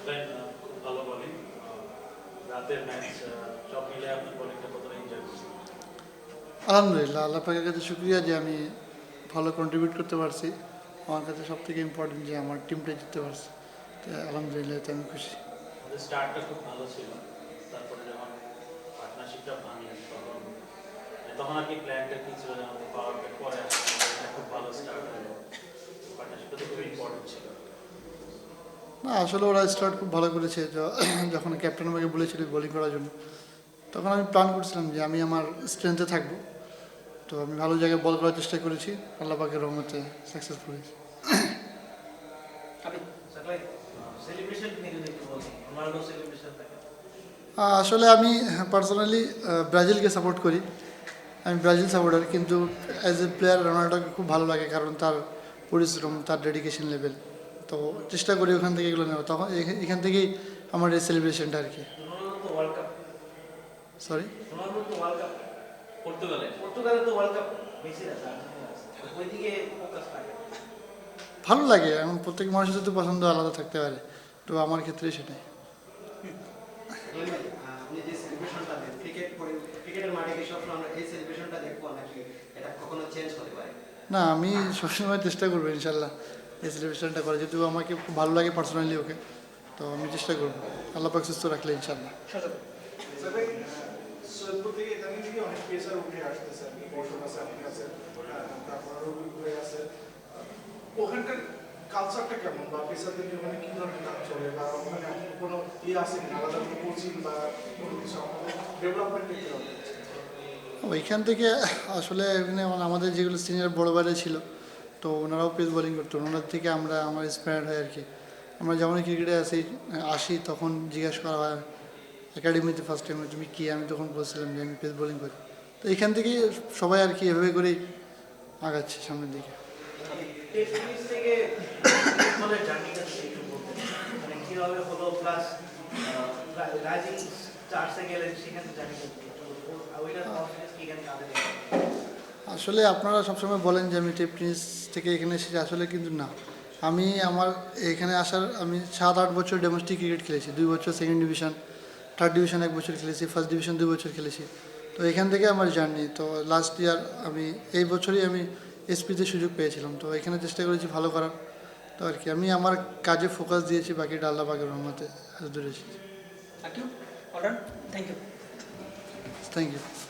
সাকলাইন খুব ভালো বোলিং, রাতের ম্যাচ সব মিলে আপনার বোলিংটা কতটা এনজয় করছেন? আলহামদুলিল্লাহ, আল্লাহ পাকের কাছে শুক্রিয়া যে আমি ভালো কন্ট্রিবিউট করতে পারছি। আমার কাছে সব থেকে ইম্পর্টেন্ট যে আমার টিমটা জিততে পারছে। তো আলহামদুলিল্লাহ, এতে আমি খুশি। আমাদের স্টার্টটা খুব ভালো ছিল, তারপরে যখন পার্টনারশিপটা ভাঙে তখন আর কি প্ল্যানটা কি ছিল, যখন পাওয়ার প্লে পরে আসলে এটা খুব ভালো স্টার্ট হলো, পার্টনারশিপটা তো খুব ইম্পর্টেন্ট ছিল। না, আসলে ওরা স্টার্ট খুব ভালো করেছে। যখন ক্যাপ্টেন আমাকে বলেছিল বোলিং করার জন্য, তখন আমি প্ল্যান করছিলাম যে আমি আমার স্ট্রেংথে থাকবো। তো আমি ভালো জায়গায় বল করার চেষ্টা করেছি, আল্লাহ পাকের রহমতে সাকসেসফুল হয়েছি। আসলে আমি পার্সোনালি ব্রাজিলকে সাপোর্ট করি। আমি ব্রাজিল সাপোর্টার, কিন্তু অ্যাজ এ প্লেয়ার রোনাল্ডোকে খুব ভালো লাগে, কারণ তার পরিশ্রম, তার ডেডিকেশন লেভেল। তো চেষ্টা করি ওখান থেকে এগুলো নেওয়া, তখন এখান থেকেই আমার এই সেলিব্রেশনটা আর কি। সরি, ভালো লাগে। এখন প্রত্যেক মানুষের তো পছন্দ আলাদা থাকতে পারে, তো আমার ক্ষেত্রে সেটাই। আপনি যে সেলিব্রেশনটা দেন, ক্রিকেটের মাঠে কি সবসময় আমরা এই সেলিব্রেশনটা দেখবো নাকি এটা কখনো চেঞ্জ হতে পারে? না, আমি সবসময় চেষ্টা করবো ইনশাল্লাহ এই সেলিব্রেশনটা করা, যেহেতু আমাকে খুব ভালো লাগে পার্সোনালি ওকে। তো আমি চেষ্টা করবো, আল্লাহ পাক সুস্থ রাখলে ইনশাল্লাহ। সৈয়দপুর থেকে ইতালি থেকে অনেক পেসার উঠে আসতেছে আর কি, বর্ষণ আছে, আপনি আছেন, তারপর রবি ভাই আছে। ওখানকার কালচারটা কেমন, বা পেসারদের ওখানে কি ধরনের কাজ চলে, বা ওখানে কোনো আছে কিনা আলাদা কোনো কোচিং বা কোনো কিছু আমাদের ডেভেলপমেন্ট দেখতে হবে? ওইখান থেকে আসলে এখানে আমাদের যেগুলো সিনিয়র বড় বাইরে ছিল, তো ওনারাও পেস বোলিং করতো, ওনার থেকে আমরা আমার ইন্সপায়ার্ড হয় আর কি। আমরা যেমন ক্রিকেটে আসি তখন জিজ্ঞাসা করা হয় একাডেমিতে ফার্স্ট টাইমে তুমি কি, আমি তখন বলছিলাম যে আমি পেস বোলিং করি। তো এখান থেকেই সবাই আর কি এভাবে করেই আগাচ্ছে সামনের দিকে। আসলে আপনারা সবসময় বলেন যে আমি টেনিস থেকে এখানে এসেছি, আসলে কিন্তু না। আমার এখানে আমি 7-8 বছর ডোমেস্টিক ক্রিকেট খেলেছি, 2 বছর সেকেন্ড ডিভিশন, থার্ড ডিভিশন 1 বছর খেলেছি, ফার্স্ট ডিভিশন 2 বছর খেলেছি। তো এখান থেকে আমার জার্নি। তো লাস্ট ইয়ার এই বছরই আমি এসপিতে সুযোগ পেয়েছিলাম, তো এখানে চেষ্টা করেছি ভালো করার। তো আর কি আমি আমার কাজে ফোকাস দিয়েছি, বাকিটা আল্লাহ পাকের রহমতে এত দূরে এসেছি। Thank you. Thank you.